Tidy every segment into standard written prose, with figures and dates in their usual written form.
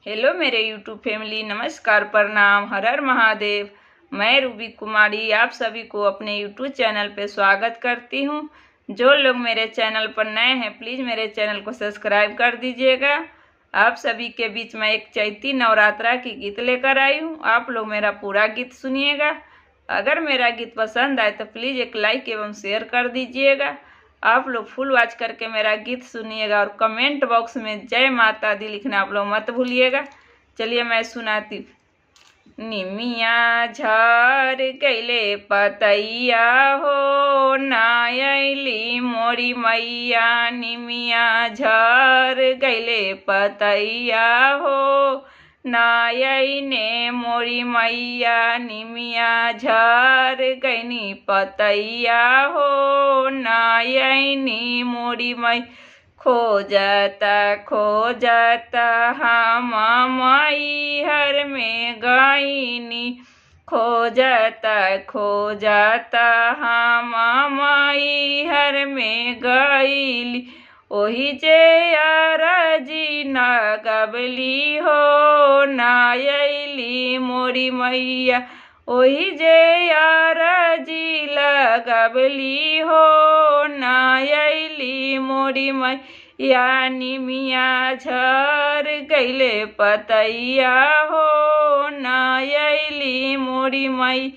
Hello मेरे YouTube family, नमस्कार, प्रणाम, हर हर महादेव। मैं रूबी कुमारी आप सभी को अपने यूट्यूब चैनल पे स्वागत करती हूँ। जो लोग मेरे चैनल पर नए हैं प्लीज़ मेरे चैनल को सब्सक्राइब कर दीजिएगा। आप सभी के बीच में एक चैती नवरात्रा की गीत लेकर आई हूँ। आप लोग मेरा पूरा गीत सुनिएगा। अगर मेरा गीत पसंद आए तो प्लीज़ एक लाइक एवं शेयर कर दीजिएगा। आप लोग फुल वॉच करके मेरा गीत सुनिएगा और कमेंट बॉक्स में जय माता दी लिखना आप लोग मत भूलिएगा। चलिए मैं सुनाती हूँ। निमिया झर गईले पतैया हो नायली मोरी मैया, निमिया झर गईले पतैया हो नायने मोरी मैया, निमिया झर गईनी पतैया हो नायनी मोरी मई। खोजता खोजता हम माई हर में गईनी, खोजता खोजता हम माई हर में गईली। ओही जे अरजी ना गबली हो नायली मोरी मैया, ओही जे अरजी लगबली हो नायली मोरी मैया, निमिया झर गईले पतैया हो नायली मोरी मई,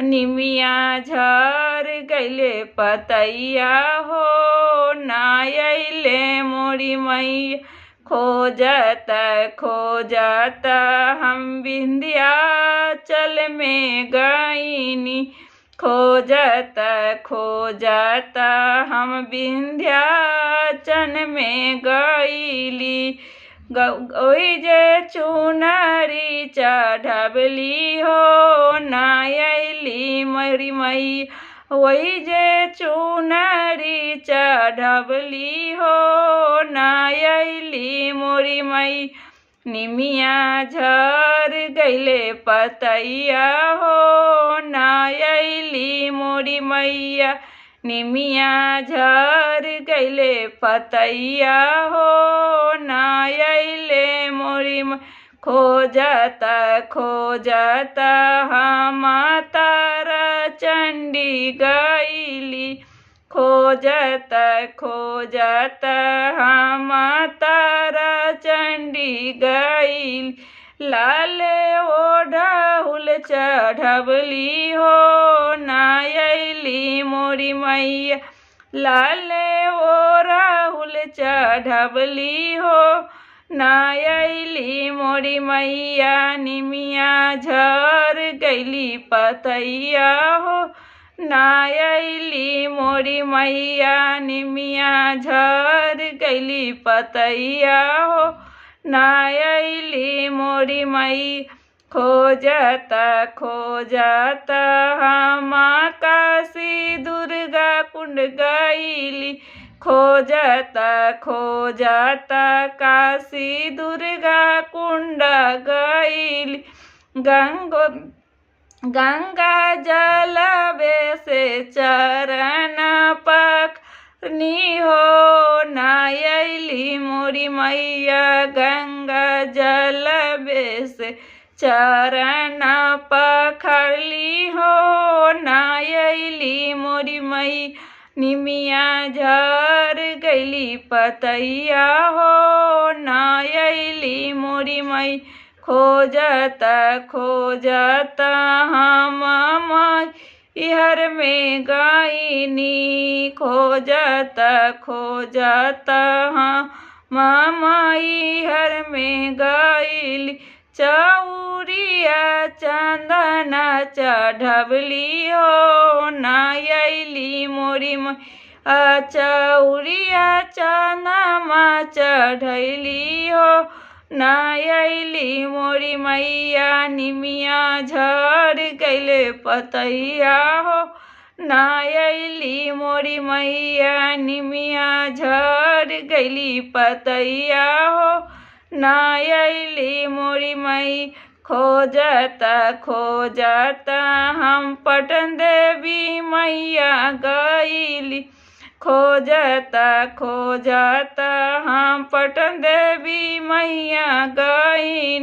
निमिया झर गईले पतैया हो नायले मोरी मैया। खोजता खोजता हम विंध्याचल में गईनी, खोजता खोजता हम विंध्याचल में गईली। ओही जे चुनरी चढ़बली हो नायली मोरी मैया, वही जे चुनरी चढ़बली हो नायली मोरी मई, निमिया झर गईले पतैया हो नायली मोरी मैया, निमिया झर गईले पतैया हो नायले मोरी मैया। खोजता खोजता हम तारा चंडी गईली, खोजता खोजता हम तारा चंडी गईल। लाले ओढ़हुल चढ़बली हो नायली मोरी मैया, लाले ओढ़हुल चढ़बली हो नायली मोरी मैया, निमिया झर गईली पतैया हो नायली मोरी मैया, निमिया झर गईली पतैया हो नायली मोरी मई। खोजता खोजता हम काशी दुर्गा कुंड गईली, खोजता खोजता काशी दुर्गा कुंड गईली। गंगा जलवे से चरण पखनी हो नायली मोरी मैया, गंगा जलवे से चरण पखली हो नायली मोरी मई, निमिया झर गईली पतैया हो नायली मोरी मई। खोजता खोजता हम माई हर में गईनी, खोजता खोजता हम माई हर में गईली। चौरिया चंदना चढ़बली हो नायली मोरी मैया, चौरिया चंदना चढ़ली हो नायली मोरी मैया, निमिया झर गईले पतैया हो नायली मोरी मैया, निमिया झर गईली पतैया हो नायली मोरी मई। खोजता खोजता हम पटन देवी मैया गईली, खोजता खोजता हम पटन देवी मैया गई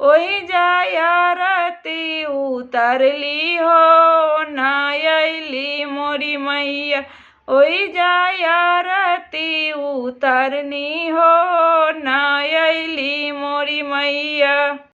ओही जाय आरती उतरली हो, ना अइली मोरी मैया। ओही जाय आरती उतरनी हो, ना अइली मोरी मैया।